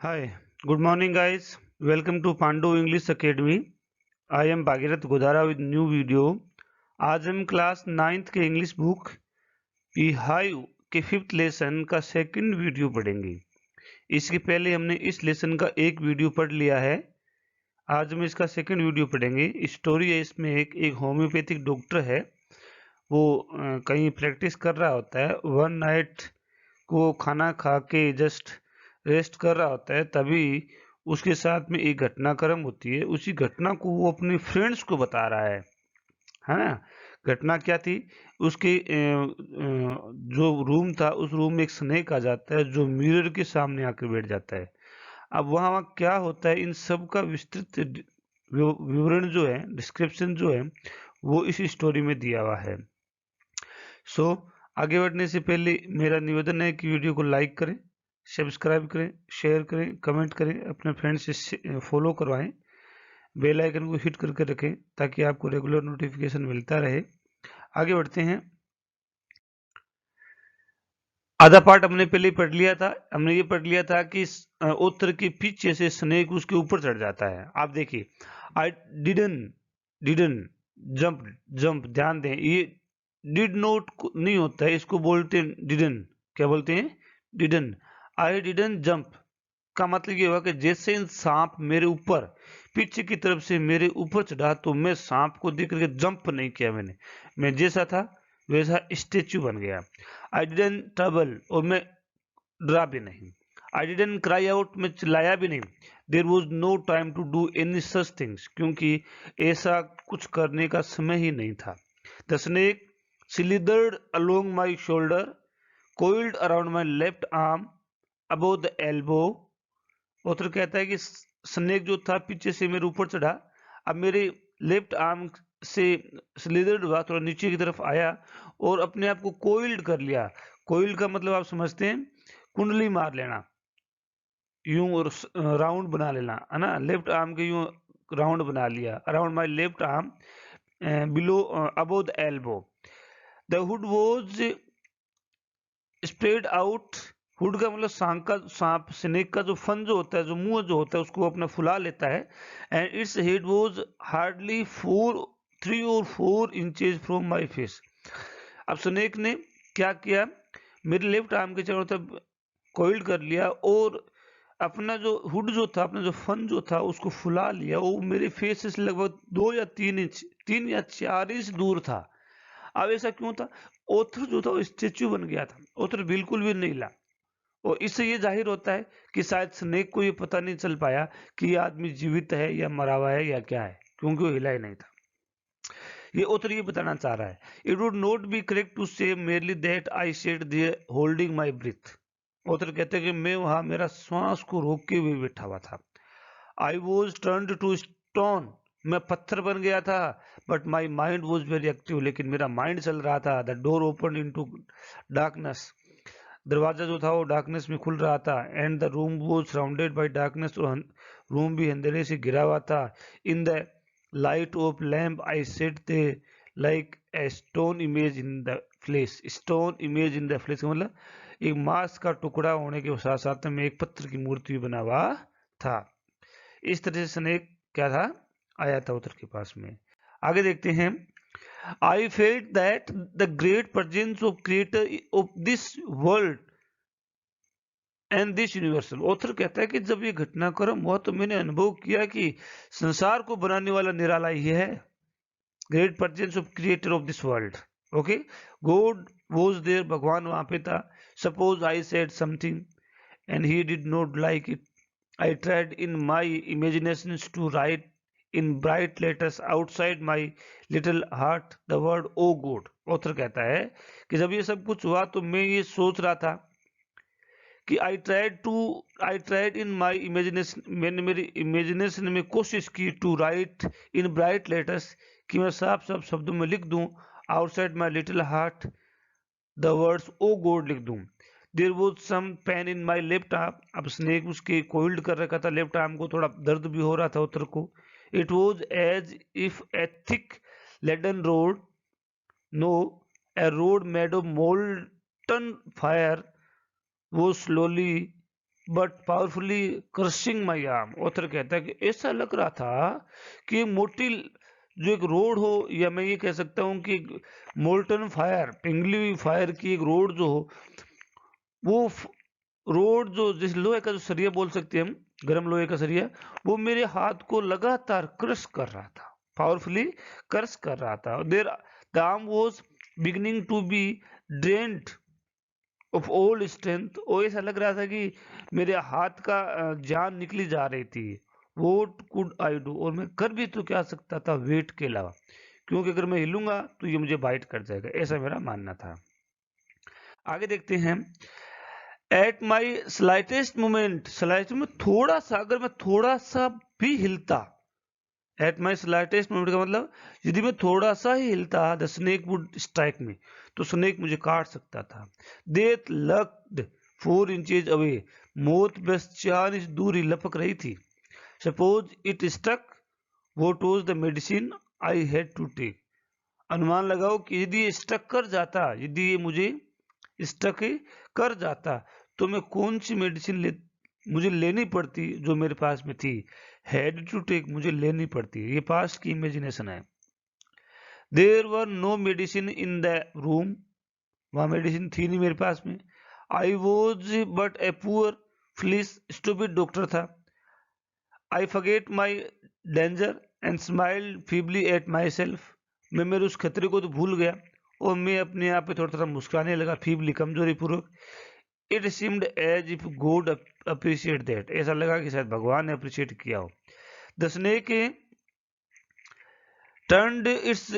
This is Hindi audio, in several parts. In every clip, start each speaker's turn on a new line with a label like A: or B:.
A: Hi, good morning, guys. Welcome to Pandu English Academy. I am Bhagirath Godara with new video. आज हम क्लास नाइन्थ के इंग्लिश बुक हाइव के फिफ्थ लेसन का सेकंड वीडियो पढ़ेंगे। इसके पहले हमने इस लेसन का एक वीडियो पढ़ लिया है। आज हम इसका सेकंड वीडियो पढ़ेंगे। स्टोरी है इसमें एक होम्योपैथिक डॉक्टर है। वो कहीं प्रैक्टिस कर रहा होता है। वन नाइट को खाना खा के जस्ट रेस्ट कर रहा होता है, तभी उसके साथ में एक घटनाक्रम होती है। उसी घटना को वो अपने फ्रेंड्स को बता रहा है ना। घटना क्या थी? उसके जो रूम था, उस रूम में एक स्नेक आ जाता है जो मिरर के सामने आकर बैठ जाता है। अब वहाँ क्या होता है, इन सब का विस्तृत विवरण जो है, डिस्क्रिप्शन जो है, वो इस स्टोरी में दिया हुआ है। सो आगे बढ़ने से पहले मेरा निवेदन है कि वीडियो को लाइक करें, सब्सक्राइब करें, शेयर करें, कमेंट करें, अपने फ्रेंड्स से फॉलो करवाएं, बेल आइकन को हिट करके रखें ताकि आपको रेगुलर नोटिफिकेशन मिलता रहे। आगे बढ़ते हैं। आधा पार्ट हमने पहले ही पढ़ लिया था। हमने ये पढ़ लिया था कि उत्तर के पीछे से स्नेक उसके ऊपर चढ़ जाता है। आप देखिए, आई डिडन डिडन जंप जंप, ध्यान दें, ये डिड नॉट नहीं होता है, इसको बोलते हैं डिडन। क्या बोलते हैं? डिडन। आई डिडन जंप का मतलब ये हुआ कि जैसे इन सांप मेरे ऊपर पीछे की तरफ से मेरे ऊपर चढ़ा, तो मैं सांप को देख करके जंप नहीं किया। मैं जैसा था वैसा स्टेच्यू बन गया। आई डिडन ट्रबल, और मैं डरा भी नहीं। आई डिडन क्राई आउट, मैं चिल्लाया भी नहीं। There was no time to do any such things, क्योंकि ऐसा कुछ करने का समय ही नहीं था। The snake slithered along my shoulder, coiled around my left arm above the elbow। Author कहता है कि स्नेक जो था पीछे से मेरे ऊपर चढ़ा, अब मेरे लेफ्ट आर्म से स्लिदर्ड हुआ, थोड़ा नीचे की तरफ आया और अपने आप को कोइल्ड कर लिया। कोइल्ड का मतलब आप समझते हैं, कुंडली मार लेना, यूं और राउंड बना लेना, है ना। लेफ्ट आर्म के यूं राउंड बना लिया, around my left arm, below above the elbow. The hood was spread out. Hood का मतलब सांप का, सांप स्नेक का जो फन जो होता है, जो मुंह जो होता है, उसको अपना फुला लेता है। And its head was hardly 3 or 4 inches from my face. अब स्नेक ने क्या किया, मेरे लेफ्ट आर्म के चारों तरफ कोइल्ड कर लिया और अपना जो हुड जो था, अपना जो फन जो था, उसको फुला लिया। वो मेरे फेस से लगभग 2 या 3 इंच, 3 या 4 इंच दूर था। अब ऐसा क्यों था? ओथर जो था वो स्टेच्यू बन गया था। ओथर बिल्कुल भी नहीं हिला। और इससे ये जाहिर होता है कि शायद स्नेक को ये पता नहीं चल पाया कि ये आदमी जीवित है या मरा हुआ है या क्या है, क्योंकि वो हिला ही नहीं था। ये ऑथर ये बताना चाह रहा है, it would not be correct to say merely that I said there holding my breath. Author कहते हैं कि मैं वहां मेरा श्वास को रोके हुए बैठा हुआ था। I was turned to stone, मैं पत्थर बन गया था। But my mind was very active, लेकिन मेरा माइंड चल रहा था। The door open into darkness, दरवाजा जो था वो डार्कनेस में खुल रहा था। And the room was surrounded by darkness, और रूम भी अंधेरे से घिरा हुआ था। In the light of lamp I set there like a stone image in the flash. Stone image in the flesh मतलब एक मांस का टुकड़ा होने के साथ साथ में एक पत्थर की मूर्ति बना हुआ था। इस तरह से स्नेक क्या था, आया था उतर के पास में। आगे देखते हैं। I felt that the great presence of creator of this world and this universal. Author कहता है कि जब ये घटनाक्रम हुआ तो मैंने अनुभव किया कि संसार को बनाने वाला निराला ही है। Great presence of creator of this world, okay. God was there, भगवान वहां पे था। Suppose I said something and he did not like it, I tried in my imaginations to write in bright letters outside my little heart the word "Oh God"। Author कहता है कि जब ये सब कुछ हुआ तो मैं ये सोच रहा था कि I tried in my imagination, मैंने मेरी इमेजिनेशन में कोशिश की, to write in bright letters, कि मैं साफ साफ शब्दों में लिख दूं, outside my little heart the words O God लिख दूं। There was some pain in my left arm. अब स्नेक उसके कोल्ड कर रखा था लेफ्ट आर्म को, थोड़ा दर्द भी हो रहा था उतर को। It was as if a thick leaden rod, no, a rod made of molten fire वो slowly but powerfully crushing my arm. Author कहता है कि ऐसा लग रहा था कि मोटी जो एक रोड हो, या मैं ये कह सकता हूँ कि मोल्टन फायर, पिघली हुई फायर की एक रोड जो हो, वो रोड जो जिस लोहे का जो सरिया बोल सकते हैं हम, गर्म लोहे का सरिया, वो मेरे हाथ को लगातार क्रश कर रहा था, पावरफुली क्रश कर रहा था। There the arm was beginning to be drained of all strength. और ऐसा लग रहा था कि मेरे हाथ का जान निकली जा रही थी। वोट कुड आई डू, और मैं कर भी तो क्या सकता था वेट के अलावा, क्योंकि अगर मैं हिलूंगा तो ये मुझे बाइट कर जाएगा, ऐसा मेरा मानना था। आगे देखते हैं। At my slightest moment, slightest में थोड़ा सा, अगर मैं थोड़ा सा भी हिलता, एट माई स्लाइटेस्ट मोमेंट का मतलब यदि मैं थोड़ा सा ही हिलता, द स्नेक वुड स्ट्राइक मी, तो स्नेक मुझे काट सकता था। डेथ लक्ड 4 इंचेज अवे, मौत बस 4 इंच दूर ही लपक रही थी। Suppose it stuck, what was the medicine I had to take. अनुमान लगाओ कि यदि ये स्टक कर जाता, यदि ये मुझे स्टक कर जाता, तो मैं कौन सी मेडिसिन मुझे लेनी पड़ती जो मेरे पास में थी। हैड टू टेक, मुझे लेनी पड़ती, ये पास्ट की इमेजिनेशन है। There were no medicine in the room, वहां मेडिसिन थी नहीं मेरे पास में। I was but a poor फ्लिस, स्टूपिड डॉक्टर था। I forget my danger and smiled feebly at myself, मैं मेरे उस खतरे को तो भूल गया और मैं अपने आप पे थोड़ा थोड़ा मुस्कुराने लगा, फीबली कमजोरी पूर्वक। It seemed as if God appreciate that, ऐसा लगा कि शायद भगवान ने अप्रिशिएट किया हो। The snake turned its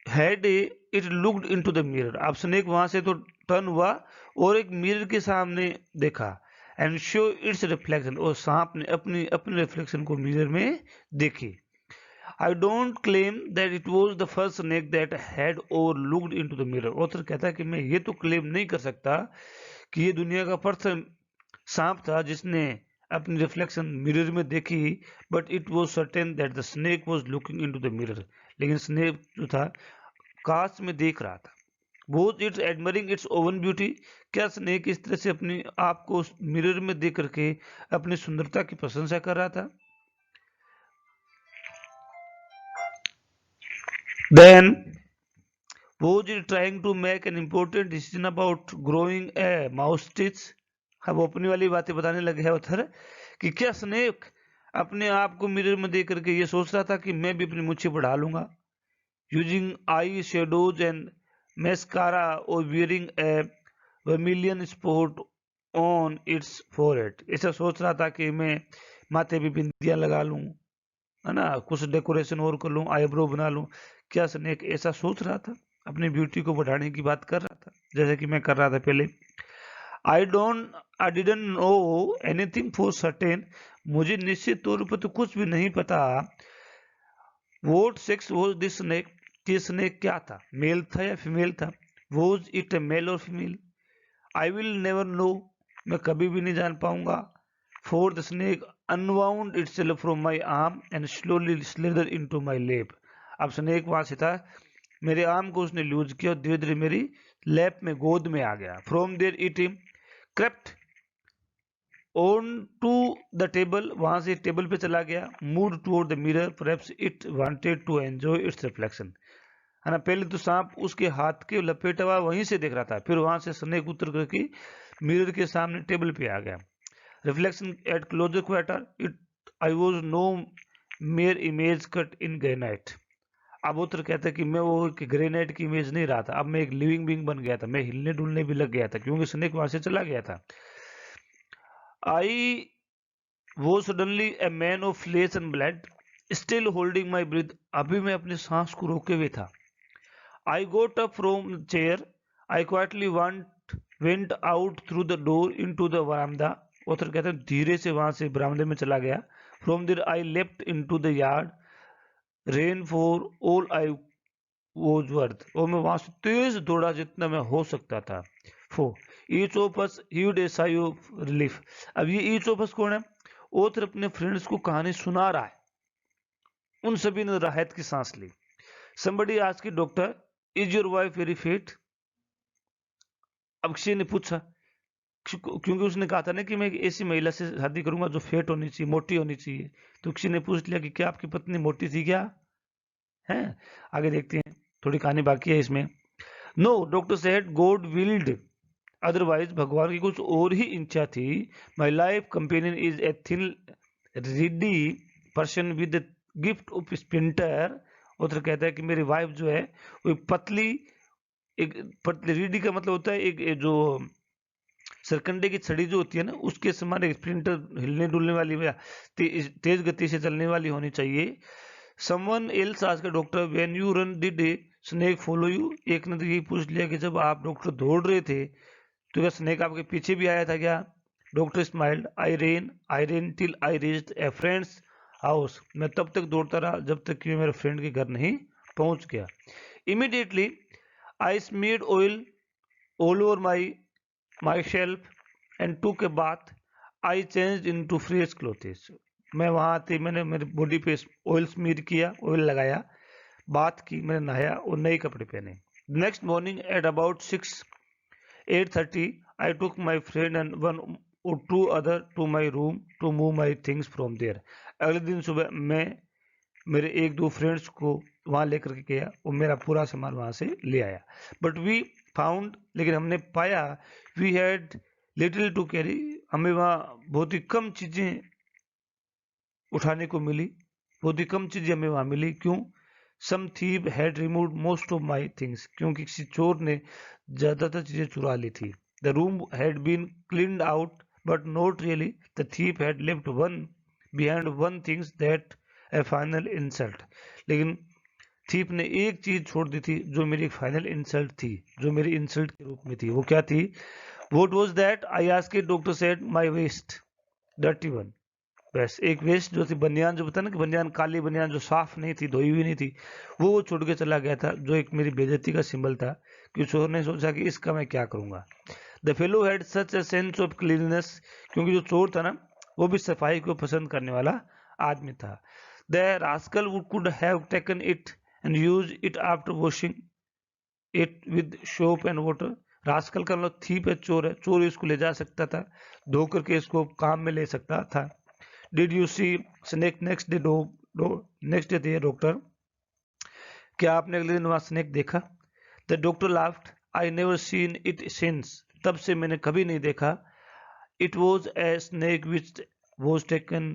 A: head, it looked into the mirror. अब स्नेक वहां से तो टर्न हुआ और एक मिरर के सामने देखा, एंड शो इट्स रिफ्लेक्शन, और सांप ने अपनी अपने रिफ्लेक्शन को मिरर में देखी। I don't claim that it was the first snake that had over looked into the mirror. Author कहता है कि मैं ये तो क्लेम नहीं कर सकता कि ये दुनिया का प्रथम सांप था जिसने अपनी रिफ्लेक्शन मिरर में देखी, but it was certain that the snake was looking into the mirror. लेकिन स्नेक जो था कांच में देख रहा था। Was its admiring its own beauty, क्या स्नेक इस तरह से अपने आप को मिरर में देख करके अपनी सुंदरता की प्रशंसा कर रहा था। Then was it trying to make an important decision about growing a moustache? अब वो अपनी वाली बातें बताने लगे है उधर कि क्या स्नेक अपने आप को मिरर में देख करके ये सोच रहा था कि मैं भी अपनी मूछें बढ़ा लूंगा, यूजिंग आई शेडोज एंड मेस्कारा और wearing A vermilion spot on it's forehead. ऐसा सोच रहा था कि मैं माथे पे बिंदियां लगा लूं, है ना, कुछ डेकोरेशन और कर लूं, आईब्रो बना लूं। क्या स्नेक ऐसा सोच रहा था, अपनी ब्यूटी को बढ़ाने की बात कर रहा था जैसे कि मैं कर रहा था पहले। I didn't know anything for certain, मुझे निश्चित तौर पर तो कुछ भी नहीं पता। What sex was this snake, कि स्नेक क्या था, मेल था या फीमेल था। वाज इट ए मेल और female, I will never know, मैं कभी भी नहीं जान पाऊंगा। For the snake unwound itself from my arm and slowly slithered into my lap. अब स्नेक वहां से था, मेरे आर्म को उसने लूज किया और धीरे धीरे मेरी लैप में, गोद में आ गया। From there it crept on to the table, वहां से टेबल पे चला गया। moved toward the mirror, perhaps it wanted to enjoy its reflection, है ना। पहले तो सांप उसके हाथ के लपेटा हुआ वहीं से देख रहा था, फिर वहां से स्नेक उतर करके मिरर के सामने टेबल पे आ गया। Reflection at closer quarter, I was no mere image cut in granite. अब उत्तर कहता है कि मैं वो ग्रेनाइट की इमेज नहीं रहा था, अब मैं एक लिविंग बीइंग बन गया था, मैं हिलने डुलने भी लग गया था क्योंकि स्नेक वहां से चला गया था। I was suddenly a man of flesh and blood, still holding my breath, अभी मैं अपनी सांस को रोके हुए था। I got up from chair, I quietly went out through the door into the verandah. Author कहते हैं धीरे से वहां से बरामदे में चला गया। From there I left into the yard, ran for all I was worth, और मैं वहां से तेज दौड़ा जितना मैं हो सकता था। For each of us heaved a sigh of relief. अब ये ईच ऑफ अस कौन है, ऑथर अपने फ्रेंड्स को कहानी सुना रहा है, उन सभी ने राहत की सांस ली। somebody asked doctor, is your wife very fit, Akshay ने पूछा क्योंकि उसने कहा था ना कि मैं एक ऐसी महिला से शादी करूंगा जो फेट होनी चाहिए, मोटी होनी चाहिए। तो किसी ने पूछ लिया कि क्या आपकी पत्नी मोटी थी क्या? है। आगे देखते हैं, थोड़ी कहानी बाकी है इसमें। No, doctor said God willed otherwise, भगवान की कुछ और ही इच्छा थी। My life companion is a thin reedy person with gift of splinter. उधर कहता है कि मेरी वाइफ जो है वो पतली, एक पतली, रीडी का मतलब होता है एक जो सरकंडे की छड़ी जो होती है ना, उसके समान एक स्प्रिंटर, हिलने डुलने वाली या तेज गति से चलने वाली होनी चाहिए। Someone else asked doctor when you run did a snake follow you. एक ने तो यही पूछ लिया कि जब आप डॉक्टर दौड़ रहे थे तो क्या स्नेक आपके पीछे भी आया था क्या? Doctor smiled, I rain till I reached A friends house. मैं तब तक दौड़ता रहा जब तक कि मैं मेरे फ्रेंड के घर नहीं पहुंच गया। Immediately I smeared oil all over myself and took a bath. I changed into fresh clothes. मैं वहां आते मैंने मेरी बॉडी पे ऑयल स्मीर किया, ऑयल लगाया, बात की, मैंने नहाया और नए कपड़े पहने। Next morning at about 8:30 I took my friend and one or two other to my room to move my things from there. अगले दिन सुबह मैं मेरे एक दो फ्रेंड्स को वहां लेकर के गया और मेरा पूरा सामान वहां से ले आया। बट वी फाउंड, लेकिन हमने पाया, we had little to carry, हमें वहाँ बहुत ही कम चीजें उठाने को मिली, बहुत ही कम चीजें हमें वहां मिली। क्यों? Some thief had removed most of my things, क्योंकि किसी चोर ने ज्यादातर चीजें चुरा ली थी। The room had been cleaned out but not really, the thief had left one behind one things that a final insult. लेकिन थीप ने एक चीज छोड़ दी थी जो मेरी फाइनल इंसल्ट थी, जो मेरी इंसल्ट के रूप में थी। वो क्या थी? What was that? I asked. Doctor said my vest, dirty one. बस एक वेस्ट जो थी, बनियान, जो पता ना कि बनियान, काली बनियान जो साफ नहीं थी, धोई हुई नहीं थी, वो छोड़ के चला गया था, जो एक मेरी बेइज्जती का सिंबल था। कि चोर ने सोचा कि इसका मैं क्या करूंगा। The fellow had such a sense of cleanness, क्योंकि जो चोर था ना वो भी सफाई को पसंद करने वाला आदमी था। The rascal could have taken it and use it after washing it with soap and water. Rascal का मतलब थीप है, चोर है, चोर इसको ले जा सकता था, धो करके इसको काम में ले सकता था। Did you see snake next day? Next day there, doctor. क्या आपने अगले दिन वहां स्नेक देखा? The doctor laughed. I never seen it since. तब से मैंने कभी नहीं देखा। It was a snake which was taken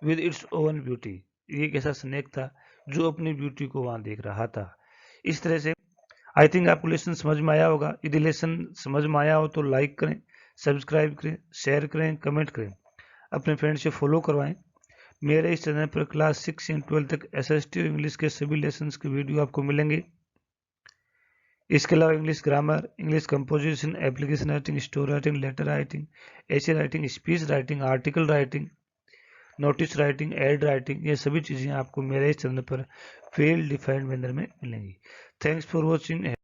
A: with its own beauty. ये एक ऐसा स्नेक था जो अपनी ब्यूटी को वहां देख रहा था। इस तरह से आई थिंक आपको लेसन समझ में आया होगा। यदि लेसन समझ में आया हो तो लाइक करें, सब्सक्राइब करें, शेयर करें, कमेंट करें, अपने फ्रेंड से फॉलो करवाएं। मेरे इस चैनल पर क्लास 6 से 12 तक SST और इंग्लिश के सभी लेसन्स के वीडियो आपको मिलेंगे। इसके अलावा English grammar, English composition, application writing, story writing, letter writing, essay writing, speech writing, article writing, notice writing, ad writing, ये सभी चीज़ें आपको मेरे इस चैनल पर वेल डिफाइंड मैनर में मिलेंगी। Thanks for watching.